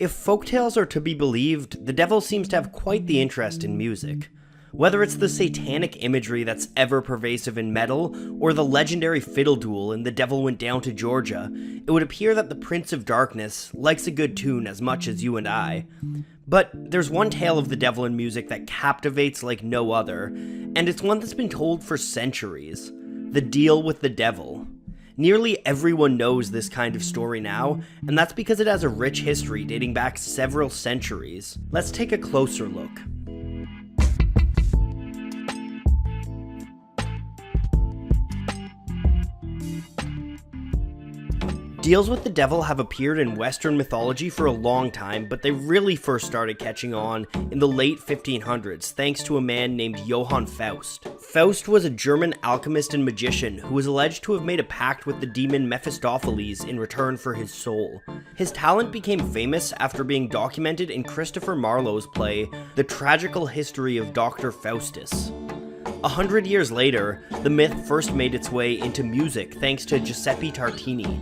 If folktales are to be believed, the devil seems to have quite the interest in music. Whether it's the satanic imagery that's ever pervasive in metal, or the legendary fiddle duel in The Devil Went Down to Georgia, it would appear that the Prince of Darkness likes a good tune as much as you and I. But there's one tale of the devil in music that captivates like no other, and it's one that's been told for centuries. The Deal with the Devil. Nearly everyone knows this kind of story now, and that's because it has a rich history dating back several centuries. Let's take a closer look. Deals with the devil have appeared in Western mythology for a long time, but they really first started catching on in the late 1500s thanks to a man named Johann Faust. Faust was a German alchemist and magician who was alleged to have made a pact with the demon Mephistopheles in return for his soul. His talent became famous after being documented in Christopher Marlowe's play, The Tragical History of Dr. Faustus. 100 years later, the myth first made its way into music thanks to Giuseppe Tartini.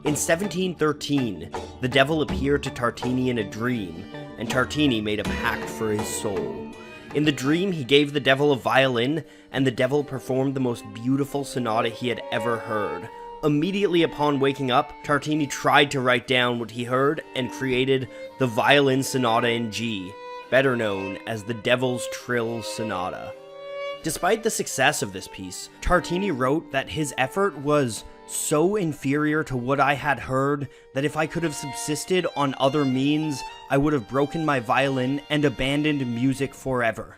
In 1713, the devil appeared to Tartini in a dream, and Tartini made a pact for his soul. In the dream, he gave the devil a violin, and the devil performed the most beautiful sonata he had ever heard. Immediately upon waking up, Tartini tried to write down what he heard and created the Violin Sonata in G, better known as the Devil's Trill Sonata. Despite the success of this piece, Tartini wrote that his effort was so inferior to what I had heard that if I could have subsisted on other means, I would have broken my violin and abandoned music forever.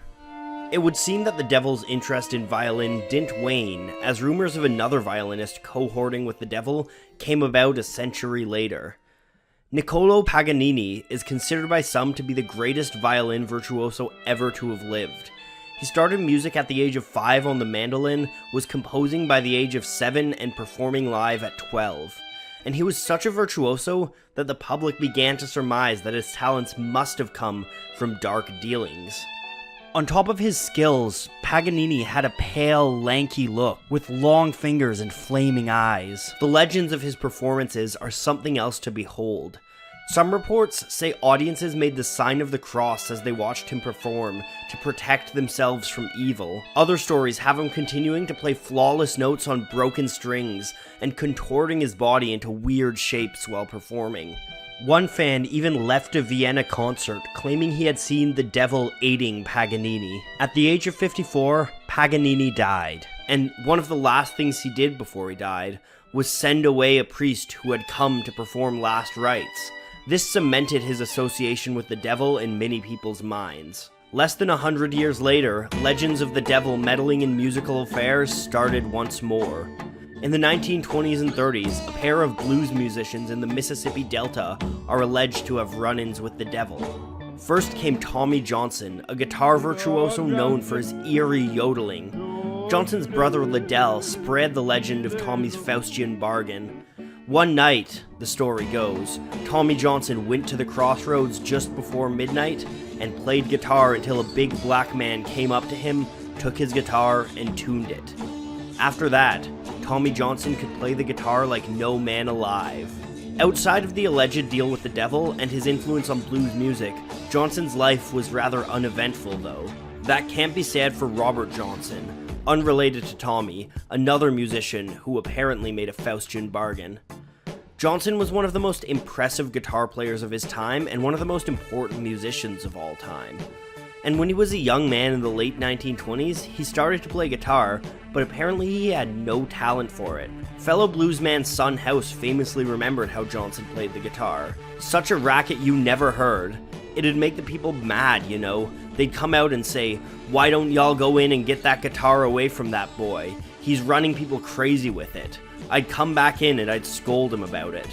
It would seem that the devil's interest in violin didn't wane, as rumors of another violinist cohorting with the devil came about a century later. Niccolò Paganini is considered by some to be the greatest violin virtuoso ever to have lived. He started music at the age of 5 on the mandolin, was composing by the age of 7, and performing live at 12. And he was such a virtuoso that the public began to surmise that his talents must have come from dark dealings. On top of his skills, Paganini had a pale, lanky look, with long fingers and flaming eyes. The legends of his performances are something else to behold. Some reports say audiences made the sign of the cross as they watched him perform to protect themselves from evil. Other stories have him continuing to play flawless notes on broken strings and contorting his body into weird shapes while performing. One fan even left a Vienna concert claiming he had seen the devil aiding Paganini. At the age of 54, Paganini died, and one of the last things he did before he died was send away a priest who had come to perform last rites. This cemented his association with the devil in many people's minds. Less than 100 years later, legends of the devil meddling in musical affairs started once more. In the 1920s and 30s, a pair of blues musicians in the Mississippi Delta are alleged to have run-ins with the devil. First came Tommy Johnson, a guitar virtuoso known for his eerie yodeling. Johnson's brother Liddell spread the legend of Tommy's Faustian bargain. One night, the story goes, Tommy Johnson went to the crossroads just before midnight and played guitar until a big black man came up to him, took his guitar, and tuned it. After that, Tommy Johnson could play the guitar like no man alive. Outside of the alleged deal with the devil and his influence on blues music, Johnson's life was rather uneventful though. That can't be said for Robert Johnson, unrelated to Tommy, another musician who apparently made a Faustian bargain. Johnson was one of the most impressive guitar players of his time and one of the most important musicians of all time. And when he was a young man in the late 1920s, he started to play guitar, but apparently he had no talent for it. Fellow bluesman Son House famously remembered how Johnson played the guitar. Such a racket you never heard. It'd make the people mad, you know. They'd come out and say, "Why don't y'all go in and get that guitar away from that boy? He's running people crazy with it." I'd come back in and I'd scold him about it.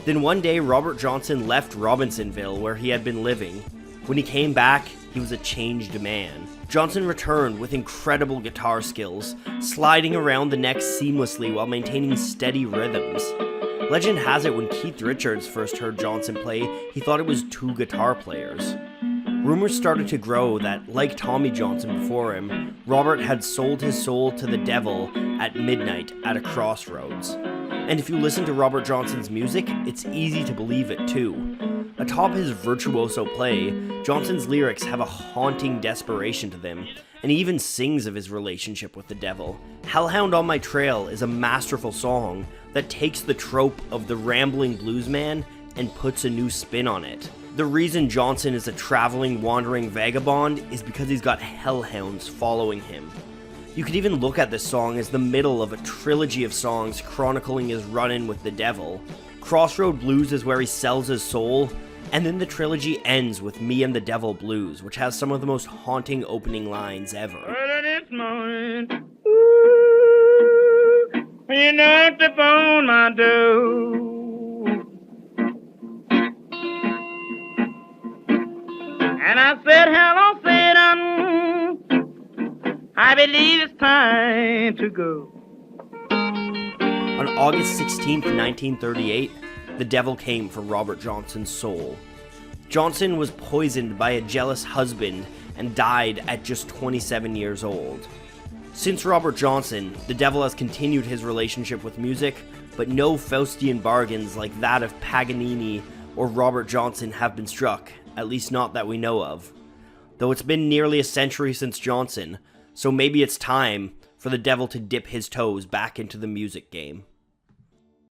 Then one day Robert Johnson left Robinsonville where he had been living. When he came back, he was a changed man. Johnson returned with incredible guitar skills, sliding around the neck seamlessly while maintaining steady rhythms. Legend has it when Keith Richards first heard Johnson play, he thought it was 2 guitar players. Rumors started to grow that, like Tommy Johnson before him, Robert had sold his soul to the devil at midnight at a crossroads. And if you listen to Robert Johnson's music, it's easy to believe it too. Atop his virtuoso play, Johnson's lyrics have a haunting desperation to them, and he even sings of his relationship with the devil. Hellhound on My Trail is a masterful song that takes the trope of the rambling bluesman and puts a new spin on it. The reason Johnson is a traveling, wandering vagabond is because he's got hellhounds following him. You could even look at this song as the middle of a trilogy of songs chronicling his run-in with the devil. Crossroad Blues is where he sells his soul, and then the trilogy ends with Me and the Devil Blues, which has some of the most haunting opening lines ever. Early this morning, ooh, when you knocked upon my door, and I said, hello, Satan, I believe it's time to go. On August 16th, 1938, the devil came for Robert Johnson's soul. Johnson was poisoned by a jealous husband and died at just 27 years old. Since Robert Johnson, the devil has continued his relationship with music, but no Faustian bargains like that of Paganini or Robert Johnson have been struck, at least not that we know of. Though it's been nearly a century since Johnson, so maybe it's time for the devil to dip his toes back into the music game.